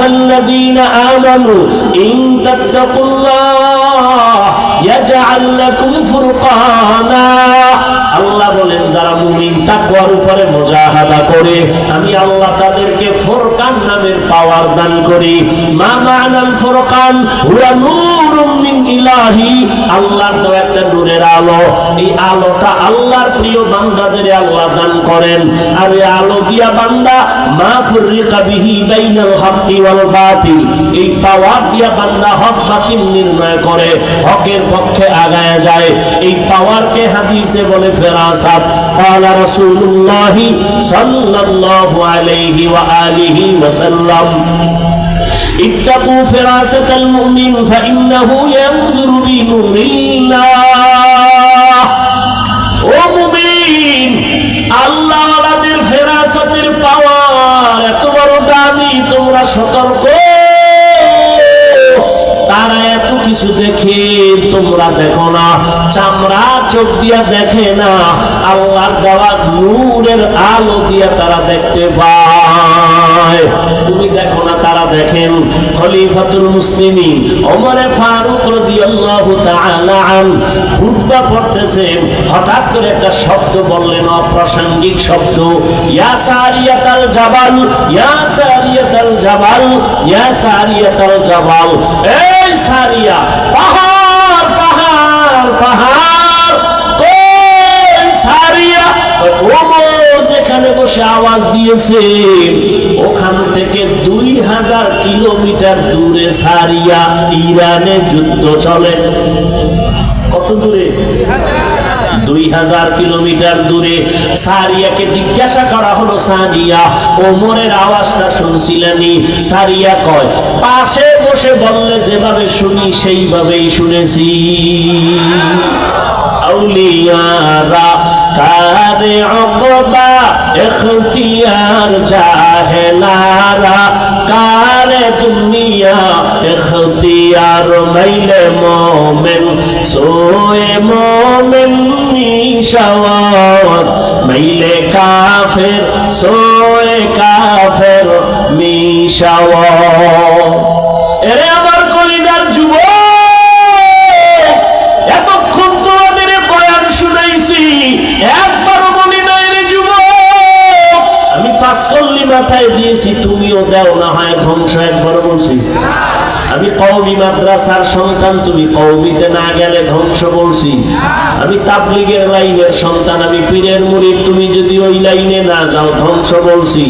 আইয়ুহাল্লাযীনা আমানু ইন তাত্তাকুল্লাহ ইয়াজআল লাকুম ফুরকানা। আল্লাহ বলেন যারা মুমিন তাকওয়ার উপরে মুজাহাদা করে আমি আল্লাহ তাদেরকে ফুরকান নামের পাওয়ার দান করি। মা মা'নাল ফুরকান হুয়া নূরুম মিন ইলাহি, আল্লাহর দেওয়া একটা নূরের আলো। এই আলোটা আল্লাহর প্রিয় বান্দাদের আল্লাহ দান করেন। আর এই আলো দিয়া বান্দা মা ফুররিকা বিহি বাইনাল হাক্কি ওয়াল বাতিল, এই পাওয়ার দিয়া বান্দা হক বাতিল নির্ণয় করে, হকের পক্ষে আগায় যায়। এই পাওয়ারকে হাদিসে বলে ফেরাসাত। قال رسول الله صلى الله عليه وآله وسلم اتقوا فراسة المؤمن فإنه ينظر بنور الله। ও মুমিন, আল্লাহ ওয়ালাদের ফেরাসতের পাওয়ার এত বড় দামি, তোমরা সতর্ক। তারা এত কিছু দেখে, তোমরা দেখো না। চামড়া চোখ দিয়া দেখে না, আল্লাহর দেওয়া নূরের আলো দিয়া তারা দেখতে পায়। তুমি দেখো না, তারা দেখেন। খলিফাতুল মুসলিমিন ওমরে ফারুক রাদিয়াল্লাহু তাআলা আন খুতবা পড়তেছেন, হঠাৎ করে একটা শব্দ বললেন, অপ্রাসঙ্গিক শব্দ। ইয়া সারিয়াতাল জাবাল, ইয়া সারিয়াতাল জাবাল, ইয়া সারিয়াতাল জাবাল। এই সারিয়া, পাহাড় পাহাড় পাহাড়, কই সারিয়া? ওমর যেখানে বসে আওয়াজ দিয়েছে ওখান থেকে 2000 কিলোমিটার দূরে সারিয়া, ইরানে যুদ্ধ চলে। কত দূরে? 2000 কিলোমিটার দূরে। সারিয়াকে জিজ্ঞাসা করা হলো, সারিয়া ওমরের আওয়াজটা শুনছিলেনি? সারিয়া কয়, পাশে বসে বললে যেভাবে শুনি সেইভাবেই শুনেছি। আউলিয়ারা কারে অকবা ইখতিয়ার জাহেলারা, কারে দুনিয়া ইখতিয়ার মাইলে মোমেন সোয়ে মোমেন মিশাওয়াত, মাইলে কাফের সোয়ে কাফের মিশাওয়াত। এরে আমার কলিজার যুবক, এতক্ষণ তোমাদের বয়ান শুনাইছি, একবারও মনে নাই রে যুবক? আমি 5 কল্লি মাথায় দিয়েছি, তুমিও দাও না হয় ধ্বংস। একবারও বলছি আমি কওমি মাদ্রাসার সন্তান, তুমি কওমিতে না গেলে ধ্বংস বলছি। আমি তাবলীগের লাইনের সন্তান, আমি পীরের মুরিদ, তুমি যদি ওই লাইনে না যাও ধ্বংস বলছি।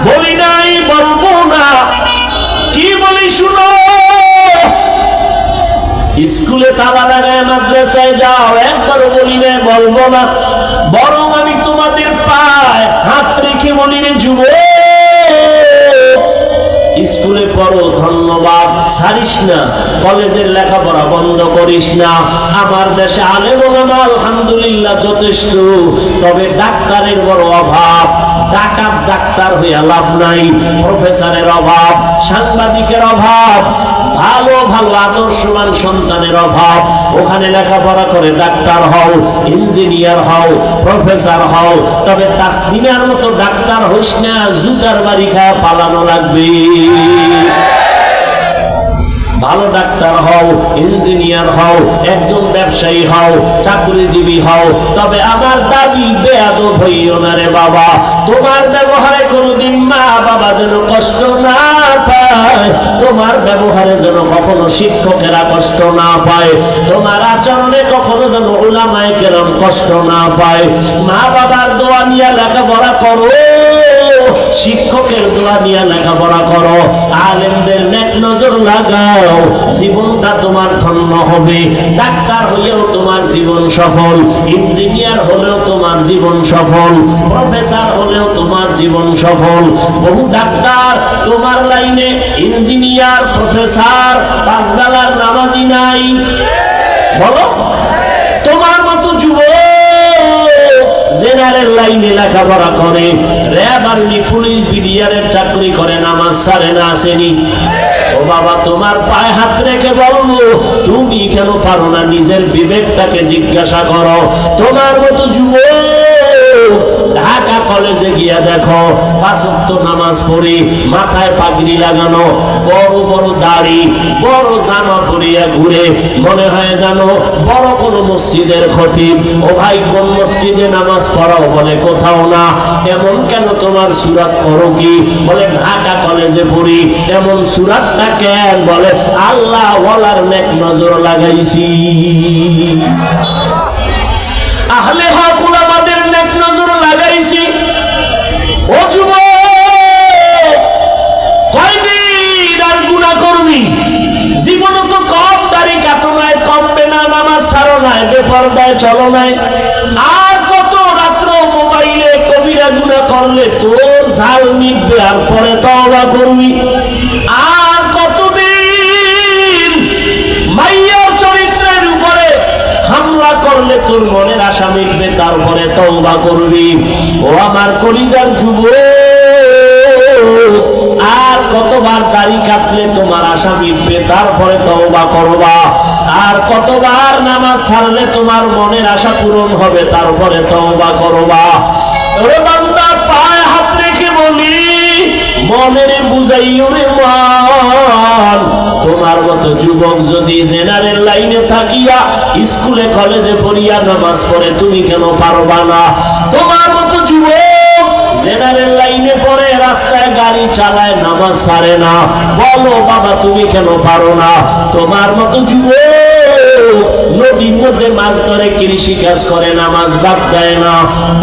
বলি নাই, বলবো না। কি বলি শুনো। স্কুলে তালা লাগায় মাদ্রাসায় যাও, একবারও বলি না, বলবো না। বরং আমি তোমাদের পায়ে হাত রেখে বলি রে যুবক, স্কুলে পড়ো, ধন্যবাদ, ছাড়িস না। কলেজের লেখাপড়া বন্ধ করিস না। আমার দেশে আলেম ওলামা আলহামদুলিল্লাহ যথেষ্ট, তবে ডাক্তারের বড় অভাব। ডাক্তার হইয়া লাভ নাই, প্রফেসরের অভাব, সাংবাদিকের অভাব, ভালো ভালো আদর্শবান সন্তানের অভাব। ওখানে লেখাপড়া করে ডাক্তার হও, ইঞ্জিনিয়ার হও, প্রফেসর হও, তবে তাসলিমার মতো ডাক্তার হইস না, জুতার বাড়ি খায় পালানো লাগবে। ভালো ডাক্তার হও, ইঞ্জিনিয়ার হও, একজন ব্যবসায়ী হও, চাকরিজীবী হও, তবে আমার দাবি বেয়াদব হইও না রে বাবা। তোমার ব্যবহারে কোনোদিন মা বাবা যেন কষ্ট না পায়, তোমার ব্যবহারে যেন কখনো শিক্ষকেরা কষ্ট না পায়, তোমার আচরণে কখনো যেন উলামায়ে কেরাম কষ্ট না পায়। মা বাবার দোয়া নিয়ে লেখাপড়া করো, শিক্ষকের দোয়া নিয়ে লেখাপড়া করো, আলেমদের নেক নজর লাগাও, জীবনটা তোমার ধন্য হবে। ডাক্তার হলেও তোমার জীবন সফল, ইঞ্জিনিয়ার হলেও তোমার জীবন সফল, প্রফেসর হলেও তোমার জীবন সফল। বহু ডাক্তার তোমার লাইনে, ইঞ্জিনিয়ার, প্রফেসর, 5 বেলার নামাজি নাই। বলো, তোমার মতো যুবক জেনারেল লাইনে লেখাপড়া করে, র্যাব আর্মি পুলিশ বিডিআরের চাকরি করে, নামাজ ছাড়ে না, আসেনি? ও বাবা, তোমার পায়ে হাত রেখে বলবো, তুমি কেন পারো না? নিজের বিবেকটাকে জিজ্ঞাসা করো। তোমার মতো যুবক ঢাকা কলেজে গিয়া দেখো 5 ওয়াক্ত নামাজ পড়ি, মাথায় পাগড়ি লাগানো, বড় বড় দাড়ি, বড় জামা পরিয়া ঘুরে, মনে হয় জানো বড় কোন মসজিদের খতিব। ও ভাই, কোন মসজিদে নামাজ পড়াও? বলে কোথাও না। এমন কেন তোমার সূরাত করো কি? বলে ঢাকা কলেজে পড়ি। এমন সূরাতটা কেন? বলে আল্লাহ ওয়ালার নেক নজর লাগাইছি, আহলে হক উলামাদের নেক নজর লাগাইছি। ও যুবক, কয়দিন আর গুনাহ করবি? জীবনে তো কম দাড়ি কাটো নাই, কমবে না, নামাজ ছাড়ো নাই, বেপরদায় চলো নাই, আর কত রাত্র মোবাইলে কবিরা গুনাহ করলে তোর ঝাল মিটবে, আর পরে তওবা করবি। আর কতদিন মাইয়ার চরিত্রের উপরে হামলা করলে তোর মনের আশা মিটবে, তারপরে তওবা করবি। ও আমার কলিজার যুবক, আর কতবার দাড়ি কাটলে তোমার আশা মিটবে, তারপরে তওবা করবা। আর কতবার নামাজ ছাড়লে তোমার মনের আশা পূরণ হবে, তারপরে তওবা করবা। ওরে বান্দা, পায়ে হাত রেখে বলি, মনের বুঝাইও রে মান। তোমার মতো যুবক যদি জেনারেল লাইনে থাকিয়া স্কুলে কলেজে পড়িয়া নামাজ পড়ে, তুমি কেন পারবা না? তোমার মতো যুবক জেনারেল লাইনে পড়ে, রাস্তায় গাড়ি চালায়, নামাজ ছাড়ে না, বলো বাবা তুমি কেন পারো না? তোমার মতো যুবক নদীর মধ্যে মাছ ধরে, কৃষি কাজ করে, নামাজ বাদ দেয় না,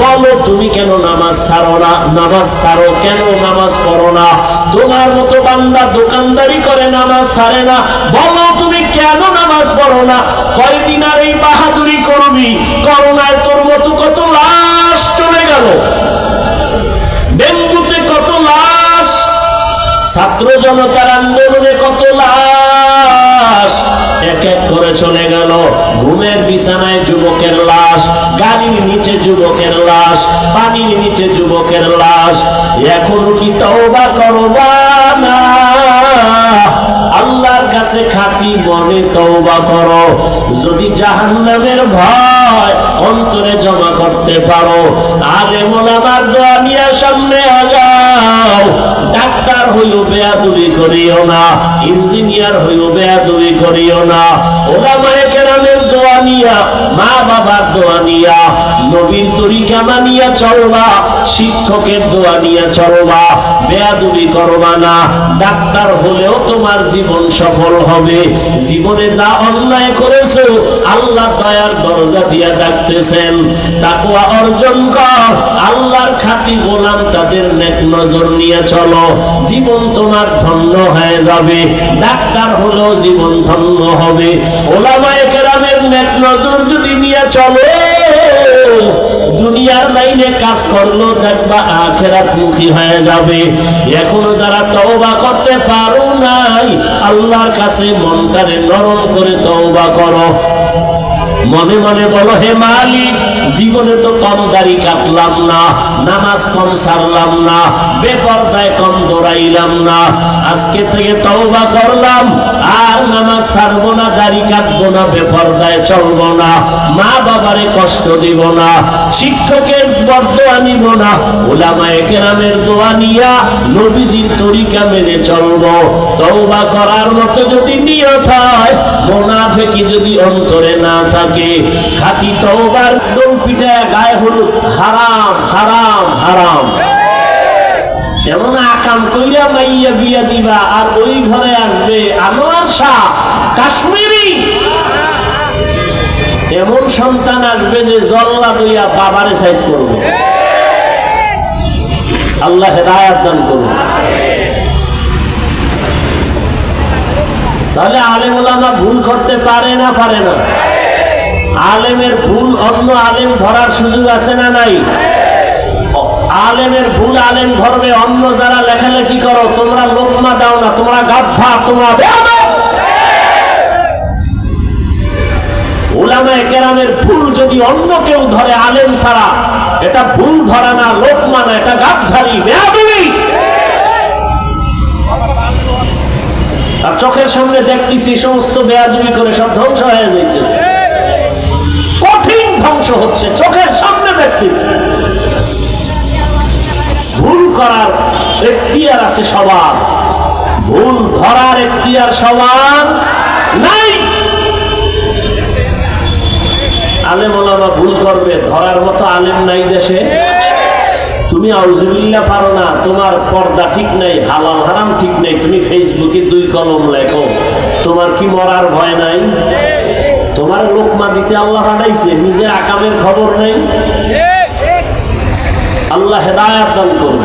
বলো তুমি কেন নামাজ ছাড়ো না? নামাজ ছাড়ো কেন? নামাজ পড়ো না। তোমার মতো বান্দা দোকানদারি করে, নামাজ ছাড়ে না, বলো তুমি কেন নামাজ পড়ো না? কয়দিন আর এই বাহাদুরি করবি? করোনায় তোর মতো কত লাশ চলে গেল, ডেঙ্গুতে কত লাশ, ছাত্র জনতার আন্দোলনে কত লাশ এক এক করে চলে গেল। ঘুমের বিছানায় যুবকের লাশ, গাড়ির নিচে যুবকের লাশ, পানির নিচে যুবকের লাশ। এখনো কি তওবা করবা না? আল্লাহর কাছে খাঁটি মনে তওবা করো। যদি জাহান্নামের ভয় অন্তরে জমা করতে পারো, আলেম ওলামার দোয়া নিয়ে সামনে আগাও। ডাক্তার হইও বেয়াদবি করিও না, ইঞ্জিনিয়ার হইও বেয়াদবি করিও না। ওলামায়ে কেরামের দোয়া নিয়া, মা বাবার দোয়া নিয়া, নবীর তরিকা মানিয়া চলবা, শিক্ষকের দোয়া নিয়া চলবা, বেয়াদবি করবা না। ডাক্তার হলেও তোমার জীবন সফল হবে। জীবনে যা অন্যায় করেছো, আল্লাহ দয়ার দরজা দিয়া ডাকতেছেন, তাকওয়া অর্জন কর, আল্লাহর খাঁটি গোলাম, তাদের নেক নজর নিয়ে চলো, জীবন তোমার ধন্য হয়ে যাবে। ডাক্তার হলেও জীবন ধন্য হবে। ওলামায়ে কেরামের নেক নজর যদি নিয়ে চলো, দুনিয়ার লাইনে কাজ করলো, দেখবা আখিরাত মুখী হয়ে যাবে। এখনো যারা তওবা করতে পারো নাই, আল্লাহর কাছে মনটারে নরম করে তওবা করো। মনে মনে বলো, হে মালিক, জীবনে তো কম দাড়ি কাটলাম না, নামাজ কম ছাড়লাম না, বেপরদায় কম দৌড়াইলাম না, আজকে থেকে তওবা করলাম, আর নামাজ ছাড়বো না, দাড়ি কাটবো না, বেপরদায় চলবো না, মা বাবারে কষ্ট দিব না, শিক্ষকের বরদোয়া নিব না, উলামায়ে কেরামের দোয়া নিয়া নবীজির তরিকা মেনে চলবো। তওবা করার মতো যদি নিয়ত হয়, মুনাফিকি যদি অন্তরে না থাকে, খাঁটি তওবার ডোল পিঠা গায়ে হলুদ হারাম হারাম হারাম। এমন আকাম কইরা মাইয়া বিয়া দিবা, আর ওই ঘরে আসবে আনোয়ার শাহ কাশ্মীরি, এমন সন্তান আসবে যে জল্লা দইয়া বাবারে সাইজ করবে। আল্লাহ হেদায়েত দান করুন। তাহলে আলেম ওলামা ভুল করতে পারে না? পারে না। আলেমের ভুল অন্য আলেম ধরার সুযোগ আছে না নাই? আলেমের ভুল আলেম ধরবে, অন্য যারা লেখালেখি করো তোমরা লোকমা দাও না, তোমরা গাধা, তোমরা বেয়াদব। উলামায়ে কেরামের ভুল যদি অন্য কেউ ধরে আলেম ছাড়া, এটা ভুল ধরা না, লোকমা না, এটা গাধারি, বেয়াদবি। আর চোখের সামনে দেখতেছি সমস্ত বেয়াদবি করে সব ধ্বংস হয়ে যাইতেছে, কঠিন ধ্বংস হচ্ছে, চোখের সামনে দেখতেছি। করার এখতিয়ার আছে সবার, ভুল ধরার এখতিয়ার সবার নাই। আলেম ওলামা ভুল করবে, ধরার মতো আলেম নাই দেশে। তুমি আউযুবিল্লাহ পারো না, তোমার পর্দা ঠিক নাই, হালাল হারাম ঠিক নাই, তুমি ফেসবুকে 2 কলম লেখো, তোমার কি মরার ভয় নাই? তোমার লোকমা দিতে আল্লাহ পাঠাইছে, নিজের আকামের খবর নেই। আল্লাহ হেদায়েত দান করুন।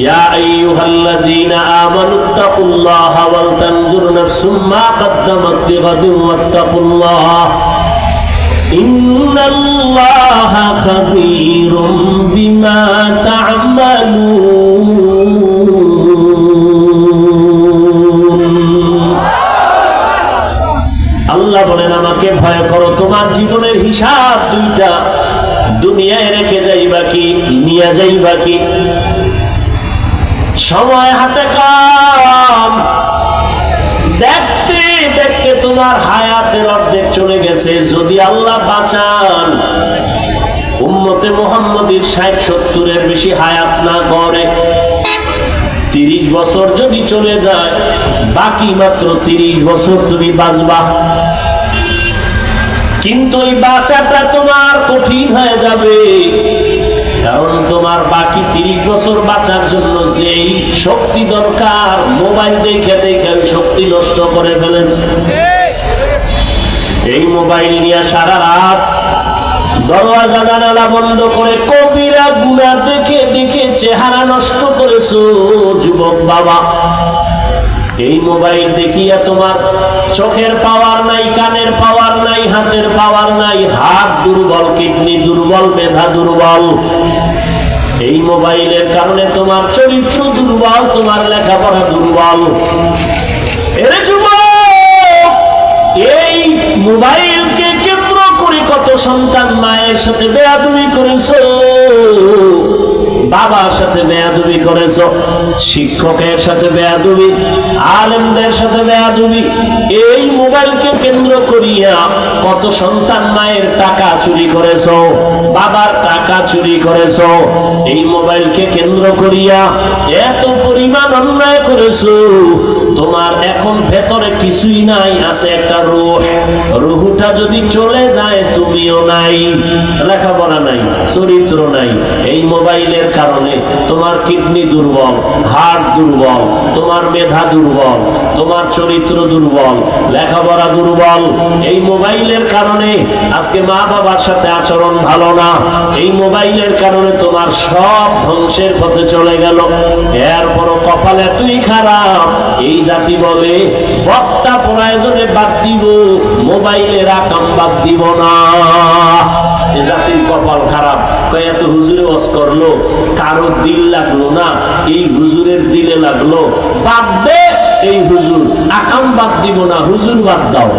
ইয়া আইয়ুহাল্লাযীনা আমানুত্তাকুল্লাহা ওয়াল তানজুর নাফসুম মা কদ্দামাত লিগাদিন ওয়াত্তাকুল্লাহ ইন্নাল্লাহা খাবীরুম বিমা তা'মালুন। আল্লাহ বলেন আমাকে ভয় করো, তোমার জীবনের হিসাব 2টা, দুনিয়ায় রেখে যাইবা কি নিয়ে যাইবা কি। সময় হাতে কম, দেখতে দেখতে তোমার হায়াতের অর্ধেক চলে গেছে। যদি আল্লাহ বাঁচান, উম্মতে মুহাম্মদীর 60-70 বেশি হায়াত না করে, 30 বছর যদি চলে যায়, বাকি মাত্র 30 বছর তুমি বাঁচবা। কিন্তু এই বাঁচাটা তোমার কঠিন হয়ে যাবে, কারণ তোমার বাকি 30 বছর বাঁচার জন্য যেই শক্তি দরকার, মোবাইল দেখে দেখে শক্তি নষ্ট করে ফেলেছে। এই মোবাইল নিয়ে সারা রাত দরওয়াজা জানালা বন্ধ করে কবিরা গুনাহ দেখে দেখে চেহারা নষ্ট করেছো যুবক বাবা। এই মোবাইল দেখিয়া তোমার চোখের পাওয়ার নাই, কানের পাওয়ার নাই, হাতের পাওয়ার নাই, হাত দুর্বল, কিডনি দুর্বল, মেধা দুর্বল। এই মোবাইলের কারণে তোমার চরিত্র দুর্বল, তোমার লেখাপড়া দুর্বল। এরে যুবক, এই মোবাইলকে কেন্দ্র করে কত সন্তান মায়ের সাথে বেয়াদবি করেছো, বাবার সাথে বেয়াদবি করেছো, শিক্ষকের সাথে বেয়াদবি, আলেমদের সাথে বেয়াদবি। এই মোবাইলকে কেন্দ্র করিয়া কত সন্তান মায়ের টাকা চুরি করেছো, বাবার টাকা চুরি করেছো। এই মোবাইলকে কেন্দ্র করিয়া এত পরিমাণ অন্যায় করেছো। তোমার এখন ভেতরে কিছুই নাই, আছে একটা রূহ। রূহটা যদি চলে যায়, তুমিও নাই, লেখাপড়া নাই, চরিত্র নাই। এই মোবাইলের কারণে তোমার কিডনি দুর্বল, হার্ট দুর্বল, তোমার মেধা দুর্বল, তোমার চরিত্র দুর্বল, লেখাপড়া দুর্বল। এই মোবাইলের কারণে আজকে মা বাবার সাথে আচরণ ভালো না। এই মোবাইলের কারণে তোমার সব ধ্বংসের পথে চলে গেল। এরপরও কপালে তুই খারাপ। এই জাতি বলে বক্তা প্রয়োজনে বাদ দিব, মোবাইলের আকাম বাদ দিব না। এ জাতির কপাল খারাপ। এত হুজুরে ওয়াজ করলো, কারো দিল লাগলো না, এই হুজুরের দিলে লাগলো। বাদ দে, এই হুজুর আকাম বাদ দিব না, হুজুর বাদ দাও।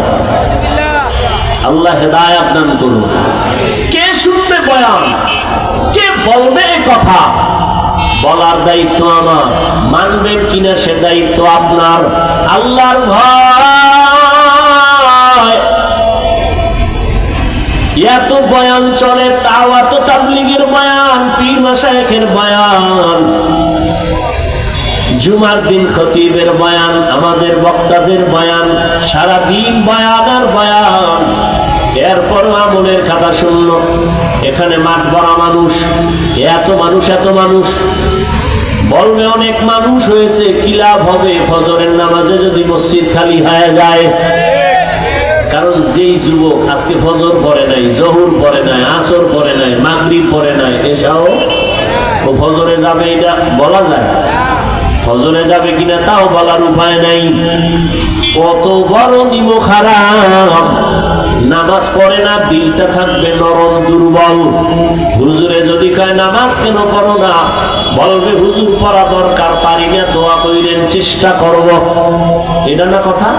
আল্লাহ হেদায়েত দান করুন। কে শুনবে বয়ান, কে বলবে এই কথা, বলার দায়িত্ব আমার, মানবেন কিনা সে দায়িত্ব আপনার। আল্লাহর ভয়। এত বয়ান চলে, তাও এত তাবলীগের বয়ান, পীর মাশায়েখের বয়ান, জুমার দিন খতিবের বয়ান, আমাদের বক্তাদের বয়ান, সারা দিন বয়ান আর বয়ান। এরপর আমলের খাতা শূন্য। এখানে মাঠ ভরা মানুষ, এত মানুষ, এত মানুষ। বলবে অনেক মানুষ হয়েছে, কি লাভ হবে ফজরের নামাজে যদি মসজিদ খালি হয়ে যায়? কারণ যেই যুবক আজকে ফজর পড়ে নাই, জহুর পড়ে নাই, আসর পড়ে নাই, মাগরিব পড়ে নাই, এসাও ও ফজরে যাবে, এটা বলা যায়? ফজরে যাবে কিনা তাও বলার উপায় নাই। কত বড় নিমক হারাম। নামাজ পড়ে না, দিলটা থাকবে নরম দুর্বল। হুজুরে যদি কয় নামাজ কেন পড়ো না, বলবে হুজুর পড়া দরকার, পারি না, দোয়া কইরেন, চেষ্টা করব। এটা না কথা?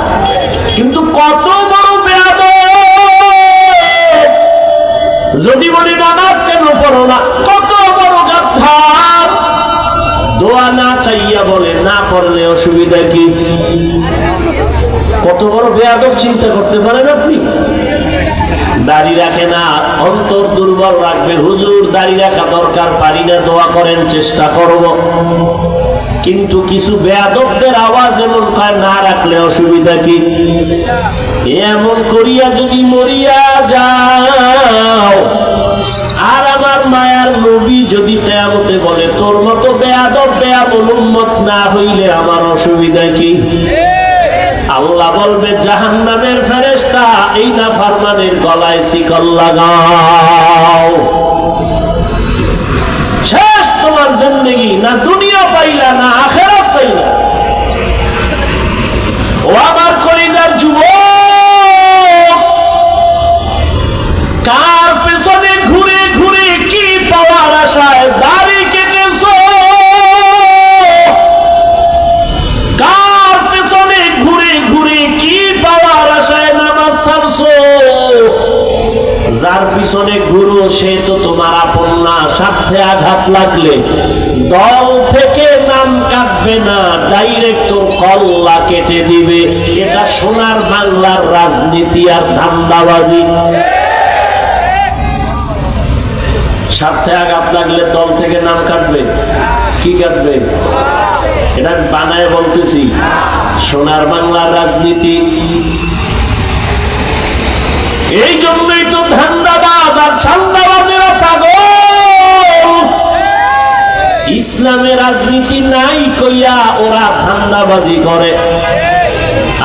কিন্তু কত বড় বেয়াদব যদি বলি নামাজ কেন পড়ো না, কত বড় গাদ্দার। দোয়া না চাইয়া বলে না পড়লে অসুবিধা কি? কত বড় বেয়াদব চিন্তা করতে পারেন আপনি? দাড়ি রাখে না, অন্তর দুর্বল রাখবে, হুজুর দাড়ি রাখা দরকার, পারি না, দোয়া করেন, চেষ্টা করব। কিন্তু কিছু বেয়াদবদের আওয়াজ এমন কয়, না রাখলে অসুবিধা কি? এমন করিয়া যদি মরিয়া যাও, আর আমার মায়ার নবী যদি কিয়ামতে বলে তোর মতো বেয়াদব বেয়াদব উম্মত না হইলে আমার অসুবিধা কি? আল্লাহ বলবে জাহান্নামের ফেরেশতা, এই নাফরমানের গলায় শিকল লাগাও। শেষ তোমার জিন্দেগি, না দুনিয়া পাইলা না আখিরাত পাইলা। ও আমার কলিজার যুবক, কার পেছনে ঘুরে ঘুরে কি পাওয়ার আশায় দাড়ি কেটেছো? কার পেছনে ঘুরে ঘুরে কি পাওয়ার আশায় নামাজ ছাড়ছো? যার পিছনে ঘুরো সে তো তোমার আপন না। স্বার্থে আঘাত লাগলে দল থেকে নাম কাটবে না, ডাইরেক্ট তোর কল্লা কেটে দিবে। এটা সোনার বাংলার রাজনীতি আর ধান্দাবাজি। স্বার্থে আঘাত লাগলে দল থেকে নাম কাটবে, কি কাটবে? এটা বানায় বলতেছি, সোনার বাংলার রাজনীতি। এই জন্যই তো ধান্দাবাজ আর ছান্দাবাজেরা পাগল। ইসলামে রাজনীতি নাই কইয়া ওরা ধান্দাবাজি করে।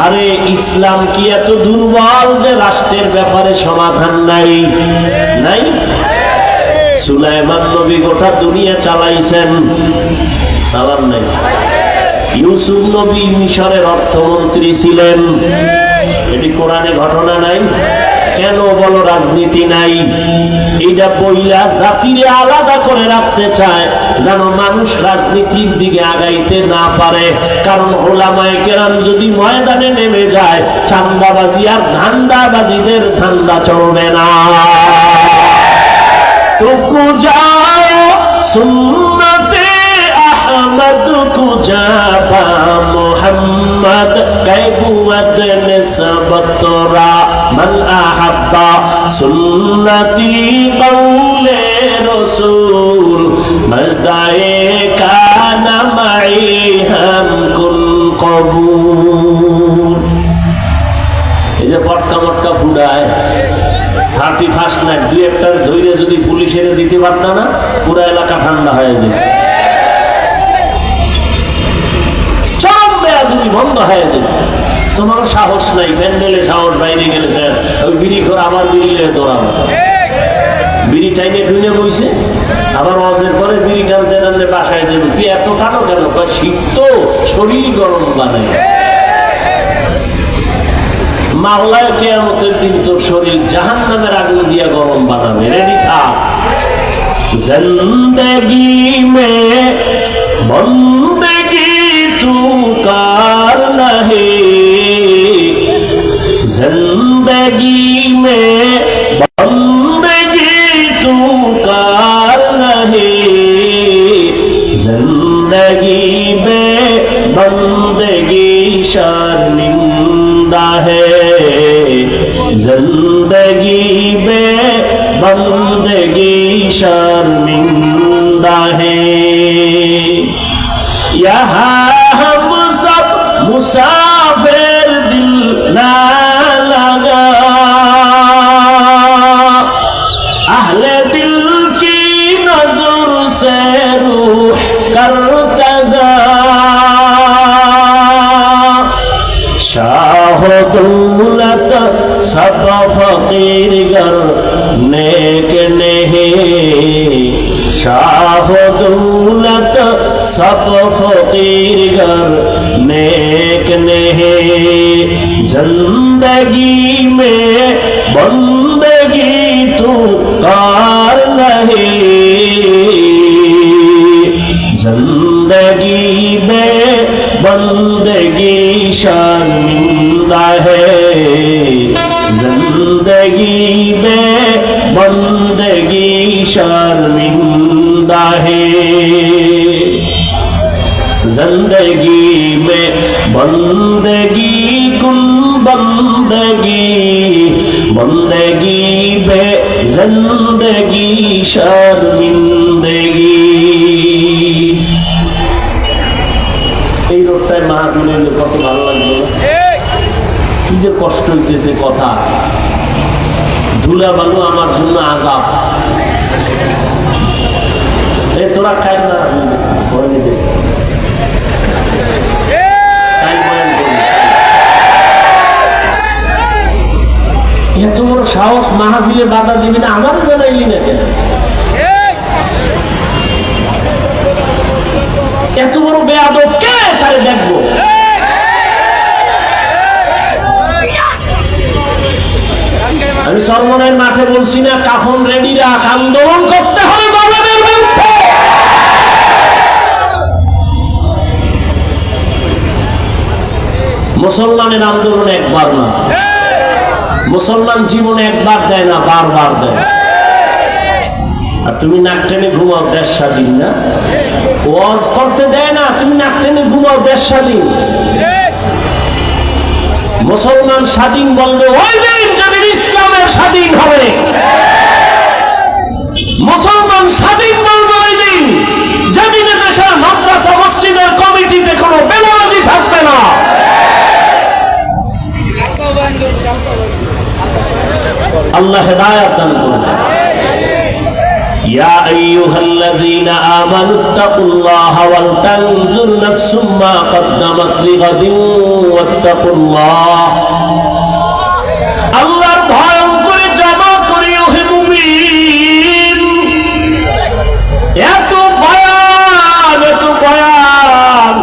আরে ইসলাম কি এত দুর্বল যে রাষ্ট্রের ব্যাপারে সমাধান নাই? নাই। সুলাইমান নবী গোটা দুনিয়া চালাইছেন, চালান নাই। ইউসুফ নবী মিশরের অর্থমন্ত্রী ছিলেন, এটি কোরআনে ঘটনা নাই? কেন বলো রাজনীতি নাই? এইটা বইলা জাতিরে আলাদা করে রাখতে চায়, যেন মানুষ রাজনীতির দিকে আগাইতে না পারে। কারণ ওলামায়ে কেরাম যদি ময়দানে নেমে যায়, চান্দাবাজি আর ধান্দাবাজিদের ধান্দা চলবে না। টুকু যাও সুন্নতে আহমদ কুজাবা মোহাম্মদ কাইবুয়াত নিসবতরা মান আহাব্বা সুন্নতি কওলে রাসূল মজদায়ে কানা মাই হাম কুন কবুল। এই যে পটকা মটকা ফুডায় 31 নাইট, দুই একটার ধৈর্য যদি পুলিশের দিতে পারত না, পুরো এলাকা ঠান্ডা হয়ে যায়, চরম বেয়াদবি বন্ধ হয়ে যায়। তোমারও সাহস নাই, প্যান্ডেলে সাহস, বাইরে গেলে ওই বিড়ি করে আবার বিড়ি দৌড়াবো। বিড়ি টাইনে ঢুকে বইছে, আবার ওয়াজের পরে বিড়ি টানতে টানতে বাসায় যাবে। তুই এত টানো কেন? শীত তো, শরীর গরম বানায়। মাওলায় কিয়ামতের দিন তোর শরীর জাহান্নামের আগুন দিয়া গরম বানাবে। রেডি থাক। জিন্দেগি মে বন্দেগি তু কার নাহি, জিন্দেগি মে বন্দেগি তু কার নাহি, জিন্দেগি মে বন্দেগি शर्मिंदा है, जिंदगी में बंदगी शर्मिंदा है। यहाँ हम सब मुसाफिर दिल ना लगा, अहले दिल की नजर से रूह करता जा, शाह दौलत सब फकीर गर नेक नहीं, शाह दौलत सब फकीर गर नेक नहीं, जिंदगी में बंदगी तू कार नहीं, जिंदगी में बंदगी शर्मिंदा है, जिंदगी में बंदगी शर्मिंदा है, जिंदगी में बंदगी कुन बंदगी, बंदगी জিন্দেগি শর্মিন্দগি। এই রোডটায় মাহফিলে কত ভালো লাগলো, কি যে কষ্ট হইতেছে কথা। ধুলা বালু আমার জন্য আযাব। এই তোরা খাই না, এত বড় সাহস, মাহফিলে বাধা দিবি না, আমার জানাইলি না কেন? এত বড় বেয়াদব কে, তারে দেখবো। আমি সরমনের মাঠে বলছি না, কাফন রেডি রাখ, আন্দোলন করতে হবে গভর্নমেন্টের বিরুদ্ধে। মুসলমানের আন্দোলন একবার না, মুসলমান জীবনে একবার দেয় না, বারবার দেয়। আর তুমি নাক টেনে ঘুমাও, দেশ স্বাধীন না। ওয়াজ করতে দেয় না, তুমি নাক টেনে ঘুমাও, দেশ স্বাধীন। মুসলমান স্বাধীন বলবে ওই দিন যেদিন ইসলামের স্বাধীন হবে। মুসলমান স্বাধীন বলবে ওই দিন যেদিন দেশের মাদ্রাসা মসজিদের কমিটিতে কোনো বেনামাজি থাকবে না। আল্লাহ হেদায়েত দান করুন। ইয়া আইয়ুহাল্লাযীনা আমানুত্তাকুল্লাহা ওয়াল তানজুর নাফসুম মা কদ্দামাত লিগাদিন ওয়াত্তাকুল্লাহ। আল্লাহর ভয় করে জমা করে ওহে মুমিন। এত বয়ান, এত বয়ান,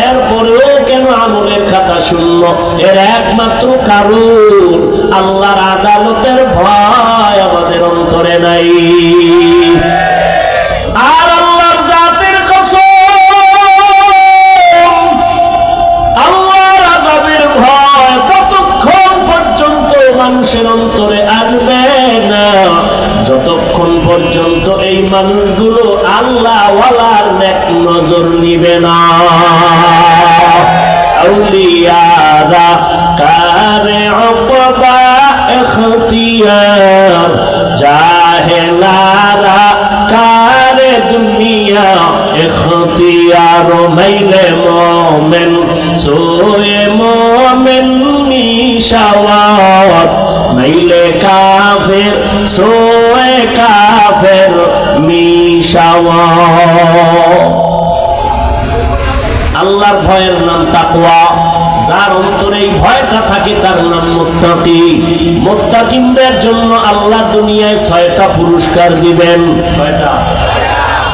এরপরেও কেন আমলের খাতা শূন্য? এর একমাত্র কারণ আল্লাহর আদালতের ভয় আমাদের অন্তরে নাই। আর আল্লাহর জাতের কসম, আল্লাহর আযাবের ভয় ততক্ষণ পর্যন্ত মানুষের অন্তরে আসবে না যতক্ষণ পর্যন্ত এই মানুষগুলো আল্লাহ ওয়ালার নেক নজর নিবে না। আউলিয়ারা কারে উকবা ইখতিয়ার, জাহেলারা কারে দুনিয়া ইখতিয়ার। মাইলে মোমেন সোয়ে মোমেন মিশাওয়াত, মাইলে কাফের সোয়ে কাফের মিশাওয়াত। আল্লাহর ভয়ের নাম তাকওয়া। যার অন্তরে এই ভয়টা থাকে তার নাম মুত্তাকি। মুত্তাকিনদের জন্য আল্লাহ দুনিয়ায় 6টা পুরস্কার দিবেন। কয়টা?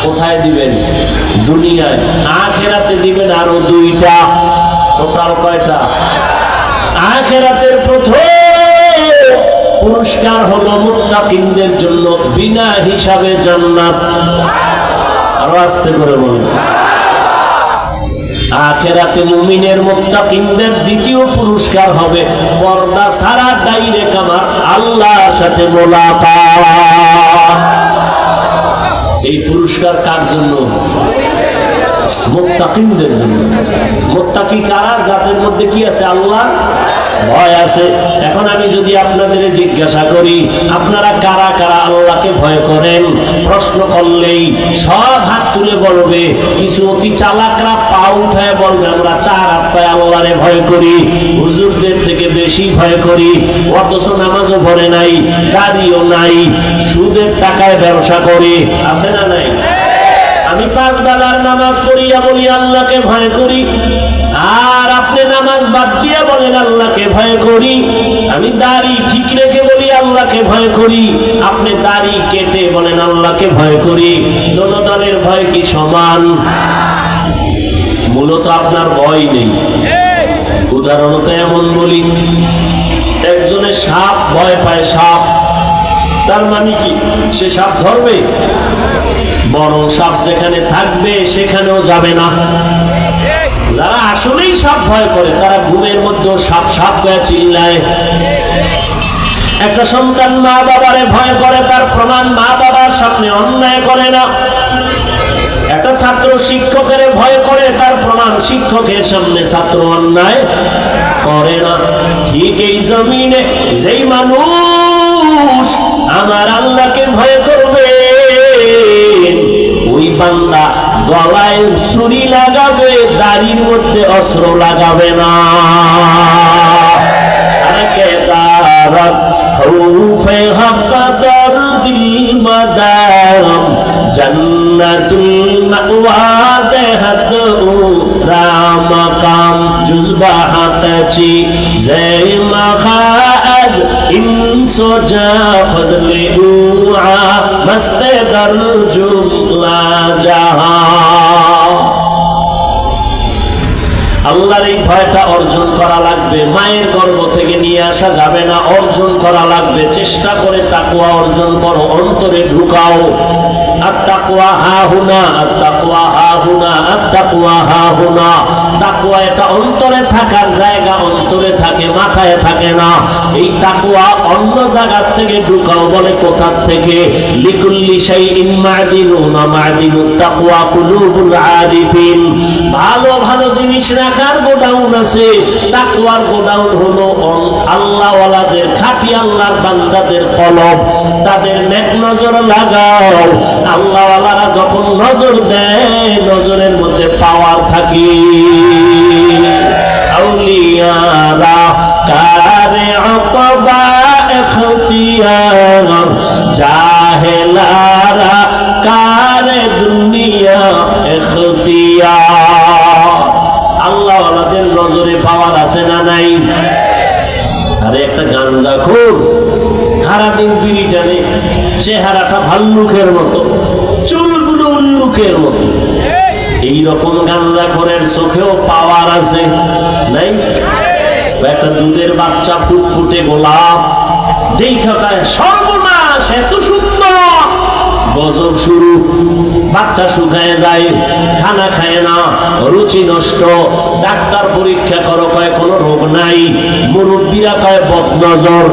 কোথায় দিবেন? দুনিয়ায়। আখিরাতে দিবেন আরো 2টা। টোটাল কয়টা? আখিরাতের প্রথম পুরস্কার হলো মুত্তাকিনদের জন্য বিনা হিসাবে জান্নাত। আরো আস্তে করে বলুন। আখিরাতে মুমিনের মুত্তাকিনদের দ্বিতীয় পুরস্কার হবে পর্দা ছাড়া ডাইরেক্ট আমার আল্লাহর সাথে মোলাকাত। এই পুরস্কার কার জন্য? মুত্তাকিনদের জন্য। মুত্তাকি কারা? যাদের মধ্যে কি আছে? আল্লাহর ভয় আছে। এখন আমি যদি আপনাদের জিজ্ঞাসা করি আপনারা কারা কারা আল্লাহকে ভয় করেন, প্রশ্ন করলেই সব হাত তুলে বলবে। কিছু অতি চালাকরা পা উঠায় বলবে আমরা 4 হাত পায়ে আল্লাহরে ভয় করি, হুজুরদের থেকে বেশি ভয় করি, অথচ নামাজও পড়ে নাই, দাড়িও নাই, সুদের টাকায় ব্যবসা করি। আছে না নাই? আমি 5 বেলার নামাজ পড়িয়া বলি আল্লাহকে ভয় করি, আর আপনি নামাজ বাদ দিয়া বলেন আল্লাহকে ভয় করি। আমি দাড়ি ঠিক রেখে বলি আল্লাহকে ভয় করি, আপনি দাড়ি কেটে বলেন আল্লাহকে ভয় করি। দোনো দলের ভয় কি সমান? মূলত আপনার ভয় নেই। উদাহরণত এমন বলি, একজনের সাপ ভয় পায়, সাপ, তার মানে কি সে সাপ ধরবে? বরং সাপ যেখানে থাকবে সেখানেও যাবে না। যারা আসলেই সাপ ভয় করে তারা ঘুমের মধ্যে সাপ সাপ করে চিল্লায়। একটা সন্তান মা বাবারে ভয় করে, তার প্রমাণ মা বাবার সামনে অন্যায় করে না। একটা ছাত্র শিক্ষকের ভয় করে, তার প্রমাণ শিক্ষকের সামনে ছাত্র অন্যায় করে না। ঠিক এই জমিনে যেই মানুষ আমার আল্লাহকে ভয় করবে, ওই বান্দা গলায় ছুরি লাগাবে, দাড়ির মধ্যে অস্ত্র লাগাবে না। জান্নাতুল মাওয়া দেহাত রাম কাম জুজবা হাতাচি জয় মাখাজ ইনসো জা ফজলে উআ মস্তে দর জুমলা জাহান। আল্লাহর এই ভয়টা অর্জন করা লাগবে। মায়ের গর্ভ থেকে নিয়ে আসা যাবে না, অর্জন করা লাগবে। চেষ্টা করে তাকওয়া অর্জন করো, অন্তরে ঢুকাও। আত-তাকওয়া হাহুনা, আত-তাকওয়া হাহুনা, আত-তাকওয়া হাহুনা। তাকওয়া এটা অন্তরে থাকার জায়গা, অন্তরে থাকে, মাথায় থাকে না। এই তাকওয়া অন্য জায়গা থেকে ঢুকাও। বলে কোথা থেকে? লিকুল্লি শাইইন মা'দিনুন মা'দিনুত তাকওয়া কুলুবুল আরিফিন। ভালো ভালো জিনিস রাখার গোডাউন আছে, তাকওয়ার গোডাউন হলো আল্লাহওয়ালাদের, খাঁটি আল্লাহর বান্দাদের কলব। তাদের নেক নজর লাগাও। আল্লাহওয়ালারা যখন নজর দেয়, নজরের মধ্যে পাওয়ার থাকে। আউলিয়ারা কারে আকবা ইখতিয়ার, জাহেলারা কারে দুনিয়া ইখতিয়ার। আল্লাহওয়ালাদের নজরে পাওয়ার আছে না নাই? আরে একটা গাঞ্জাখোর সারাদিন বিড়ি টানে, চেহারাটা ভাল্লুকের মতো, চুলগুলো উল্লুকের মতো। এইরকম গাঞ্জাখোরের চোখেও পাওয়ার আছে নাই? একটা দুধের বাচ্চা ফুটফুটে গোলাপ দেখা পায়, সর্বনাশ এত সুন্দর, গজব শুরু। বাচ্চা শুকায় যায়, খানা খায় না, রুচি নষ্ট। ডাক্তার পরীক্ষা করো, কয় কোনো রোগ নাই। মুরব্বীরা কয় বদনজর।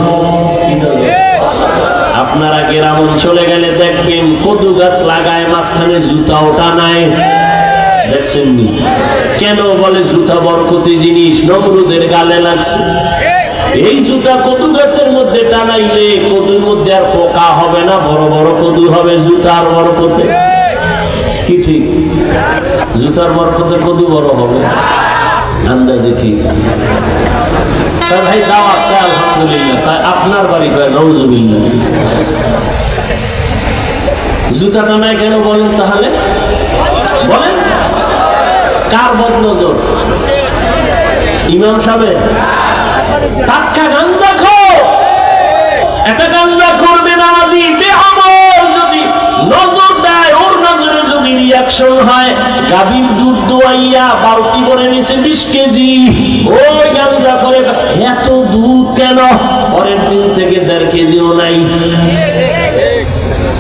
আপনারা গ্রাম অঞ্চলে গেলে দেখবেন কদু গাছ লাগায়, মাঝখানে জুতা ওটা নাই, দেখছেন নি? কেন? বলে জুতা বরকতি জিনিস, নমরুদের গালে লাগছে। এই জুতা কদু গাছের মধ্যে টানাইলে কদুর মধ্যে আর পোকা হবে না, বড় বড় কদু হবে জুতার বরকতে। কি ঠিক? জুতার বরকতে কদু বড় হবে, আন্দাজে ঠিক। ভাই দাও আছে আলহামদুলিল্লাহ। তাই আপনার বাড়ি কয় নাউজুবিল্লাহ। জুতা টানায় কেন বলেন তাহলে? বলেন কার বদনজর? ইমাম সাহেব? টাটকা গাঞ্জা খো, একটা গাঞ্জা করবে নামাজি বেআমল যদি নজর দেয়, ওর নজরে যদি রিয়াকশন হয়, গাভীর দুধ দোয়াইয়া বালতি করে নিছে 20 কেজি, ওই গাঞ্জা করে এত দুধ কেন? পরের দিন থেকে 1.5 কেজিও নাই।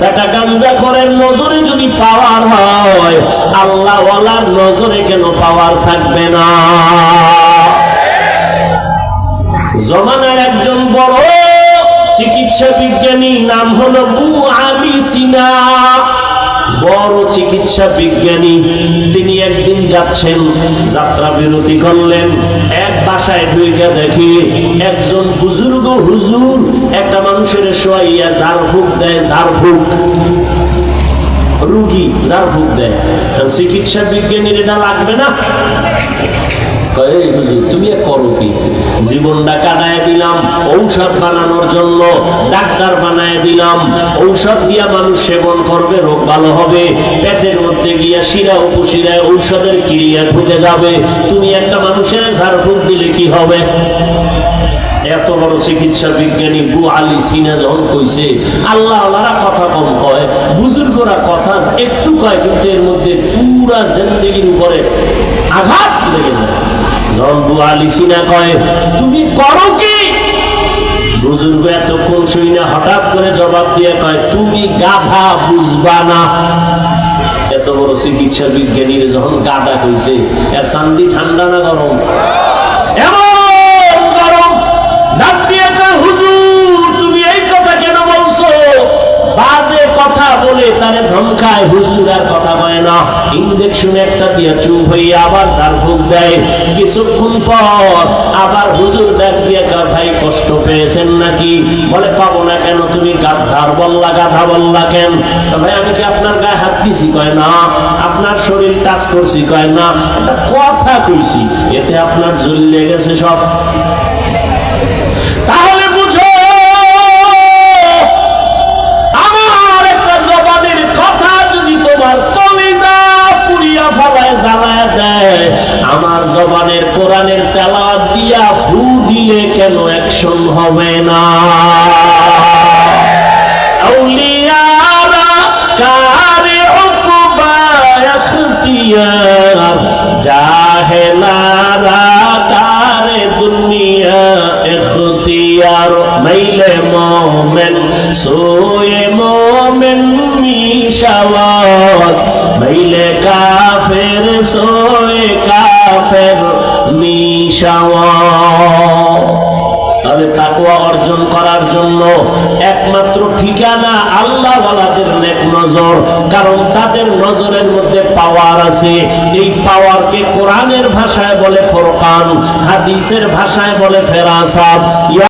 একটা গাঞ্জাখোরের নজরে যদি পাওয়ার হয়, আল্লাহওয়ালার নজরে কেন পাওয়ার থাকবে না? জমানার একজন বড় চিকিৎসা বিজ্ঞানী, নাম হলো আবু আলী সিনা, বড় চিকিৎসা বিজ্ঞানী। তিনি একদিন যাচ্ছেন, যাত্রা বিরতি করলেন, এক বাসায় ঢুকে দেখি একজন বুজুর্গ হুজুর একটা মানুষের শোয়াইয়া ঝাড়ফুঁক দেয়। ঝাড়ফুঁক, রুগী ঝাড়ফুঁক দেয়। চিকিৎসা বিজ্ঞানীর এটা লাগবে না? তুমি করো কি? জীবনটা কাটায় দিলাম ঔষধ বানানোর জন্য, ডাক্তার বানায় দিলাম। ঔষধ দিয়া মানুষ সেবন করবে, রোগ ভালো হবে, পেটের মধ্যে গিয়া শিরা উপশিরায় ঔষধের ক্রিয়া ঢুকে যাবে। তুমি একটা মানুষের ঝাড়ফুঁক দিলে কি হবে? এত বড় চিকিৎসা বিজ্ঞানী আবু আলী সিনা যখন কইছে, আল্লাহওয়ালারা কথা কম কয়, বুজুর্গরা কথা একটু কয়, কিন্তু এর মধ্যে পুরা জিন্দেগির উপরে আঘাত লেগে যায়। যখন আবু আলী সিনা কয় তুমি করো কি, বুজুর্গ এতক্ষণ শুই না, হঠাৎ করে জবাব দিয়ে কয় তুমি গাধা, বুঝবা না। এত বড় চিকিৎসা বিজ্ঞানীরা যখন গাধা কইছে, এর চান্দি ঠান্ডা না গরম? হুজুর তুমি এই কথা কেন বলছো? বাজে কথা বলে তারে ধমকায়, হুজুর আর কথা কয় না, ইনজেকশন একটা দিয়ে চুপ হইয়া আবার ঝাড়ফুঁক দেয়। কিছুক্ষণ পর আবার হুজুর ডাক দিয়ে কয়, ভাই কষ্ট পেয়েছেন নাকি? বলে পাবো না কেন, তুমি গাধার বললা, গাধা বললা কেন? ভাই আমি কি আপনার গায়ে হাত দিছি? কয় না। আপনার শরীর টাচ করছি? কয় না। একটা কথা কইছি, এতে আপনার জ্বলে গেছে সব। তাহলে বুঝো, আমার একটা জবানের কথা যদি তোমার কলিজা পুড়িয়া ফলায়, জ্বালায় দেয়, আমার জবানের কোরআনের তেলাওয়াত দিয়া ফু দিলে কেন অ্যাকশন হবে না? আউলিয়ারা কারে উকবা ইখতিয়ার, জাহেলারা কারে দুনিয়া ইখতিয়ার। মাইলে মোমেন সোয়ে মোমেন মিশাওয়াত, মাইলে কাফের সোয়ে কাফের মিশাওয়াত। তবে তাকওয়া অর্জন করার জন্য একমাত্র ঠিকানা আল্লাহ ওয়ালাদের নেক নজর, কারণ তাদের নজরের মধ্যে পাওয়ার আছে। এই পাওয়ারকে কোরআনের ভাষায় বলে ফুরকান, হাদিসের ভাষায় বলে ফেরাসাত।